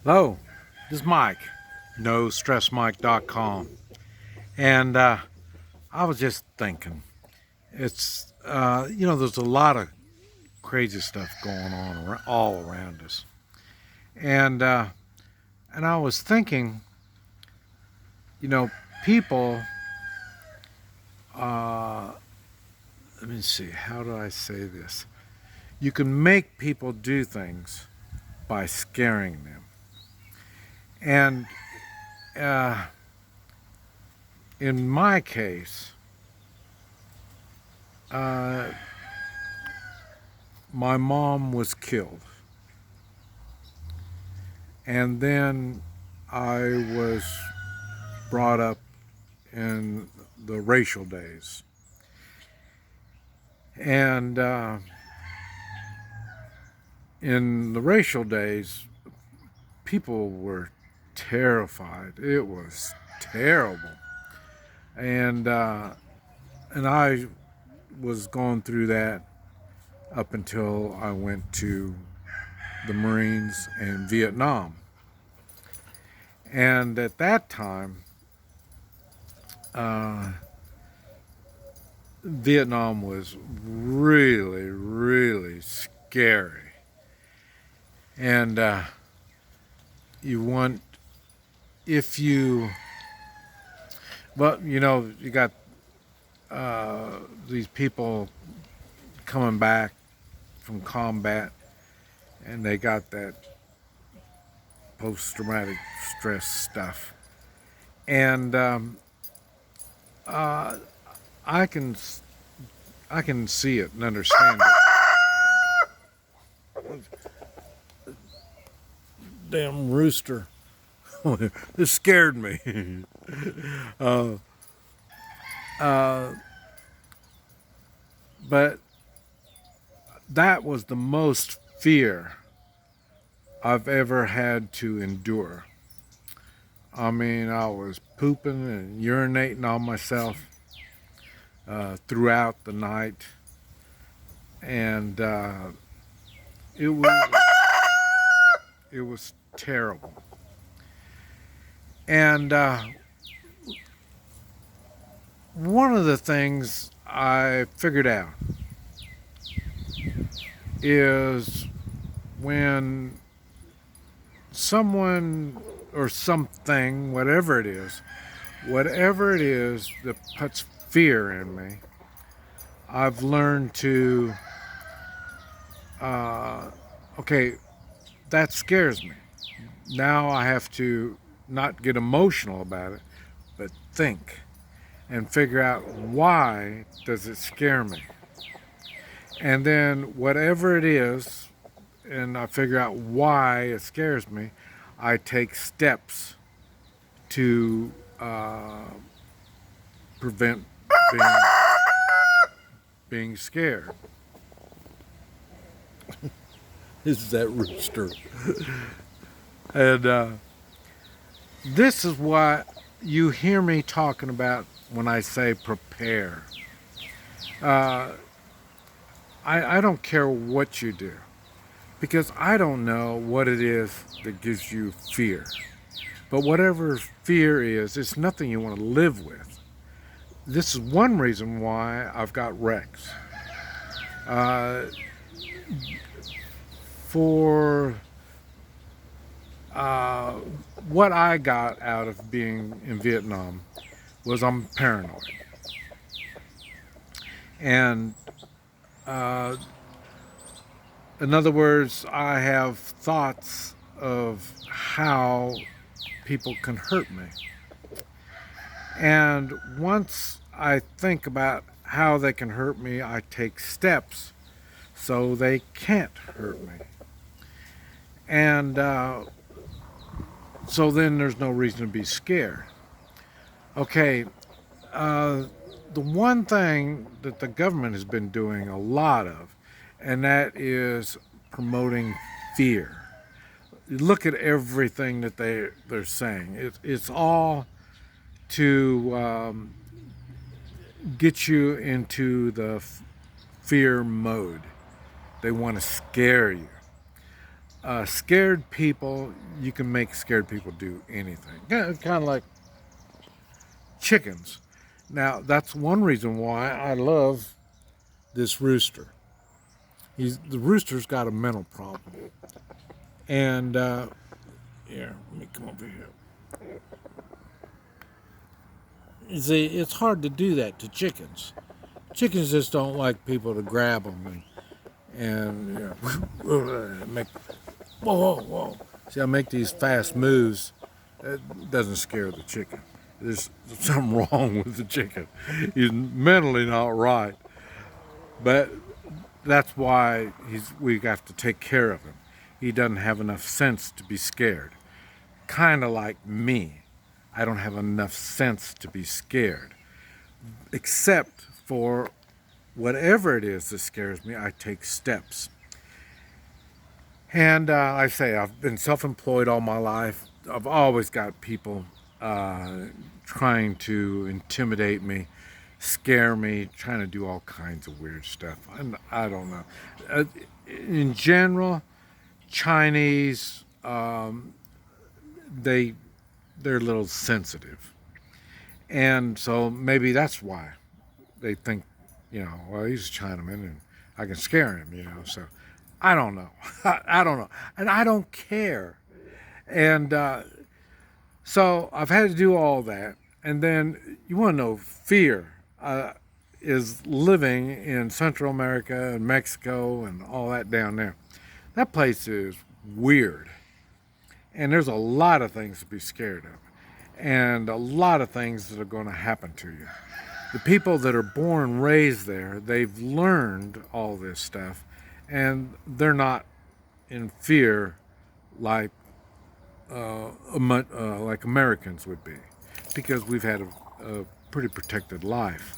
Hello, this is Mike, NoStressMike.com, and I was just thinking, there's a lot of crazy stuff going on all around us, and I was thinking, you know, people. Uh, Let me see, how do I say this? You can make people do things by scaring them, and uh, in my case. Uh, my mom was killed, and then I was brought up in the racial days, and in the racial days people were terrified. It was terrible, and I was going through that up until I went to the Marines in Vietnam. And at that time, uh, Vietnam was really, really scary. And you want, if you, well, you got these people coming back from combat, and they got that post-traumatic stress stuff. And uh, I can I can see it and understand it. Damn rooster! This scared me. uh, uh, but that was the most fear I've ever had to endure. I mean, I was pooping and urinating on myself throughout the night, and it was it was terrible. And one of the things I figured out is when someone or something, whatever it is that puts fear in me, I've learned to, okay, that scares me. Now I have to not get emotional about it, but think and figure out, why does it scare me? And then whatever it is, and I figure out why it scares me, I take steps to prevent being, being scared. This is that rooster. And this is what you hear me talking about when I say prepare. Uh, I don't care what you do, because I don't know what it is that gives you fear. But whatever fear is, it's nothing you want to live with. This is one reason why I've got Rex. Uh, for what I got out of being in Vietnam was, I'm paranoid. And uh, in other words, I have thoughts of how people can hurt me. And once I think about how they can hurt me, I take steps so they can't hurt me. And so then there's no reason to be scared. Okay, the one thing that the government has been doing a lot of, and that is promoting fear. Look at everything that they're saying. It's all to get you into the fear mode. They want to scare you. Scared people, you can make scared people do anything. Kind of like chickens. Now, that's one reason why I love this rooster. The rooster's got a mental problem. And, here, let me come over here. You see, it's hard to do that to chickens. Chickens just don't like people to grab them and make, whoa, whoa, whoa. See, I make these fast moves. It doesn't scare the chicken. There's something wrong with the chicken. He's mentally not right. But that's why we have to take care of him. He doesn't have enough sense to be scared. Kind of like me. I don't have enough sense to be scared. Except for whatever it is that scares me, I take steps. And I say, I've been self-employed all my life. I've always got people trying to intimidate me, scare me, trying to do all kinds of weird stuff. I don't know. In general, Chinese, they're a little sensitive. And so maybe that's why they think, well, he's a Chinaman and I can scare him, So I don't know. I don't know. And I don't care. And so I've had to do all that. And then you want to know, fear is living in Central America and Mexico and all that down there. That place is weird. And there's a lot of things to be scared of. And a lot of things that are going to happen to you. The people that are born and raised there, they've learned all this stuff. And they're not in fear like Americans would be, because we've had a pretty protected life.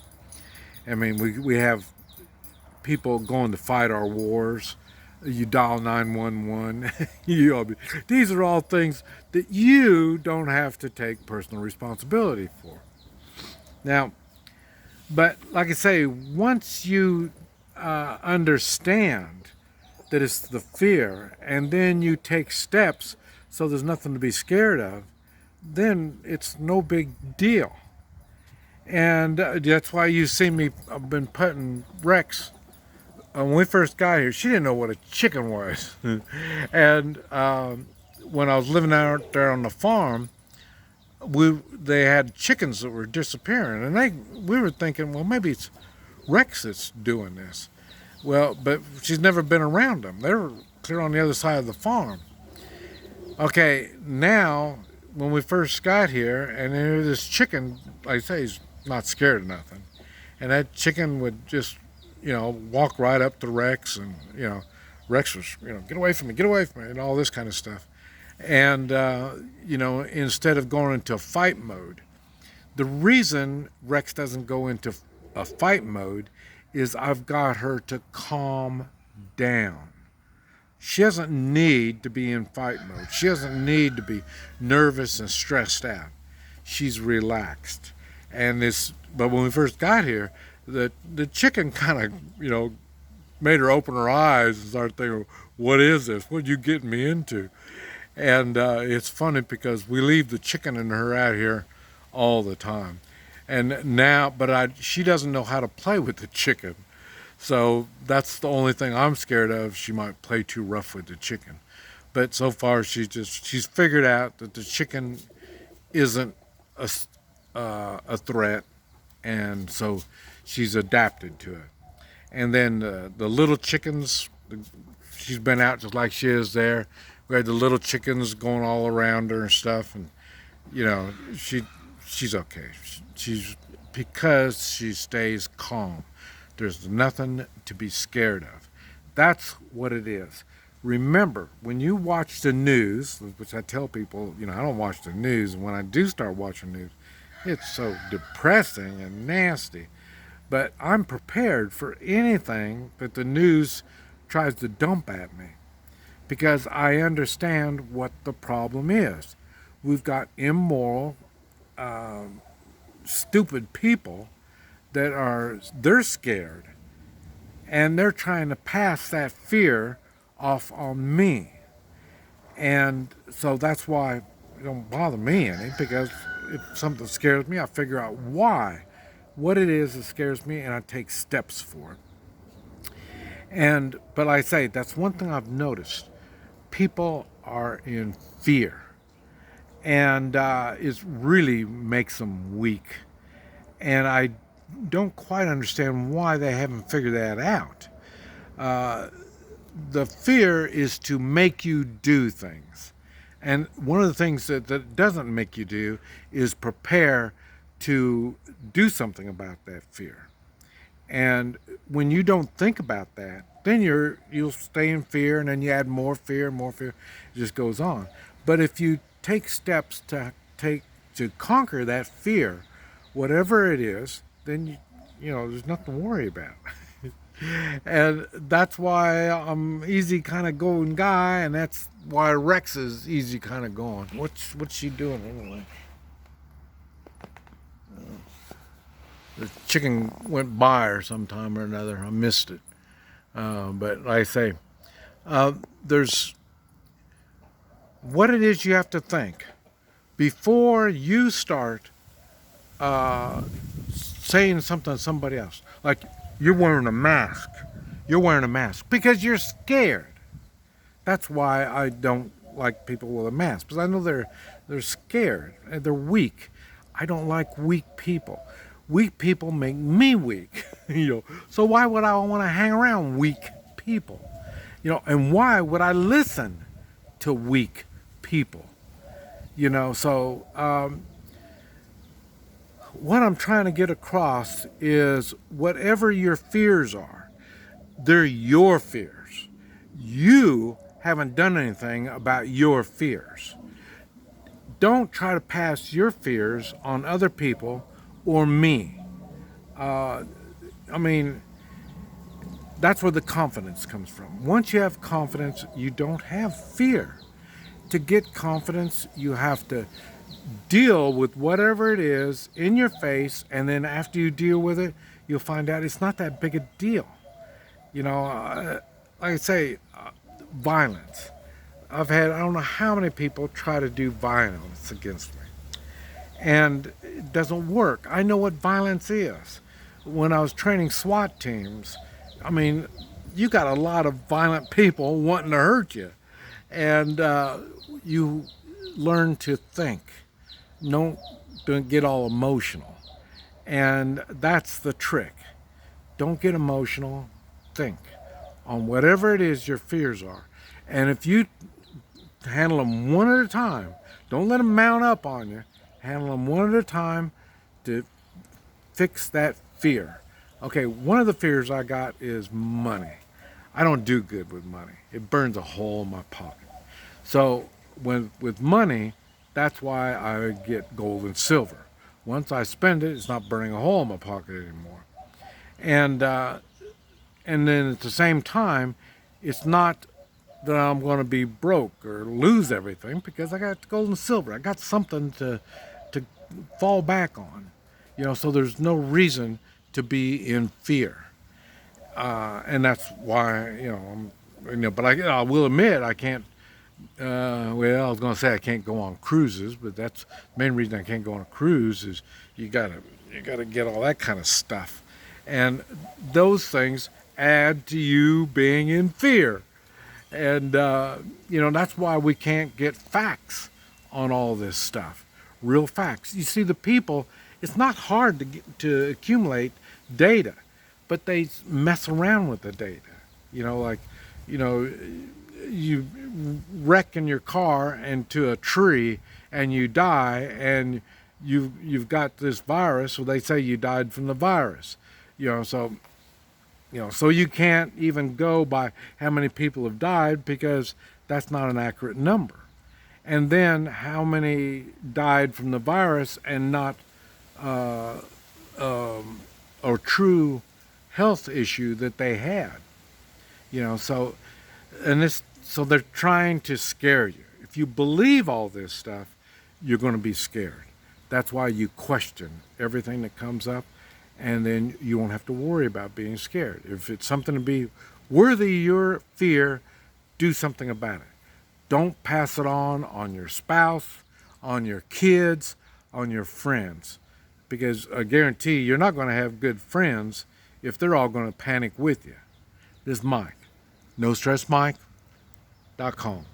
I mean, we have people going to fight our wars. You dial 911. These are all things that you don't have to take personal responsibility for. Now, but like I say, once you understand that it's the fear, and then you take steps so there's nothing to be scared of, then it's no big deal. And that's why you see me, I've been putting Rex. When we first got here, she didn't know what a chicken was. And when I was living out there on the farm, they had chickens that were disappearing. And we were thinking, well, maybe it's Rex that's doing this. Well, but she's never been around them. They were clear on the other side of the farm. Okay, now, when we first got here, and there's this chicken, like I say, he's not scared of nothing. And that chicken would just, walk right up to Rex, and, Rex was, get away from me, and all this kind of stuff. And, instead of going into a fight mode, the reason Rex doesn't go into a fight mode is I've got her to calm down. She doesn't need to be in fight mode. She doesn't need to be nervous and stressed out. She's relaxed. But when we first got here, the chicken kind of, made her open her eyes and start thinking, what is this? What are you getting me into? And it's funny because we leave the chicken and her out here all the time. And now, she doesn't know how to play with the chicken. So that's the only thing I'm scared of. She might play too rough with the chicken. But so far, she's figured out that the chicken isn't a threat. And so she's adapted to it. And then the little chickens, she's been out just like she is there. We had the little chickens going all around her and stuff. And, she's okay. Because she stays calm. There's nothing to be scared of. That's what it is. Remember, when you watch the news, which I tell people, I don't watch the news. And when I do start watching news, it's so depressing and nasty. But I'm prepared for anything that the news tries to dump at me, because I understand what the problem is. We've got immoral, stupid people they're scared, and they're trying to pass that fear off on me. And so that's why it don't bother me any, because if something scares me, I figure out why, what it is that scares me, and I take steps for it. And but I say that's one thing I've noticed. People are in fear, and it really makes them weak. And I don't quite understand why they haven't figured that out. Uh, the fear is to make you do things. And one of the things that doesn't make you do is prepare to do something about that fear. And when you don't think about that, then you'll stay in fear, and then you add more fear. It just goes on. But if you take steps to conquer that fear, whatever it is, then there's nothing to worry about. And that's why I'm easy kind of going guy, and that's why Rex is easy kind of going. What's she doing anyway? The chicken went by or sometime or another. I missed it. But like I say, there's what it is you have to think before you start saying something to somebody else. Like, you're wearing a mask. You're wearing a mask because you're scared. That's why I don't like people with a mask, because I know they're scared and they're weak. I don't like weak people. Weak people make me weak. So why would I want to hang around weak people? And why would I listen to weak people? What I'm trying to get across is whatever your fears are, they're your fears. You haven't done anything about your fears. Don't try to pass your fears on other people or me. I mean, that's where the confidence comes from. Once you have confidence, you don't have fear. To get confidence, you have to deal with whatever it is in your face, and then after you deal with it, you'll find out it's not that big a deal. Like I say, violence. I've had, I don't know how many people try to do violence against me, and it doesn't work. I know what violence is. When I was training SWAT teams, I mean, you got a lot of violent people wanting to hurt you, and you learn to think. Don't get all emotional. And that's the trick. Don't get emotional. Think on whatever it is your fears are. And if you handle them one at a time, don't let them mount up on you. Handle them one at a time to fix that fear. Okay, one of the fears I got is money. I don't do good with money. It burns a hole in my pocket. So with money, that's why I get gold and silver. Once I spend it, it's not burning a hole in my pocket anymore. And then at the same time, it's not that I'm going to be broke or lose everything, because I got gold and silver. I got something to fall back on. So there's no reason to be in fear. And that's why, but I will admit I can't. Well, I was going to say I can't go on cruises, but that's the main reason I can't go on a cruise is you gotta get all that kind of stuff, and those things add to you being in fear, and that's why we can't get facts on all this stuff, real facts. You see, the people, it's not hard to accumulate data, but they mess around with the data. You wreck in your car into a tree and you die, and you've got this virus, so they say you died from the virus. So you can't even go by how many people have died, because that's not an accurate number. And then how many died from the virus and not a true health issue that they had. So they're trying to scare you. If you believe all this stuff, you're going to be scared. That's why you question everything that comes up, and then you won't have to worry about being scared. If it's something to be worthy of your fear, do something about it. Don't pass it on your spouse, on your kids, on your friends. Because I guarantee you're not going to have good friends if they're all going to panic with you. This is Mike. NoStressMike.com.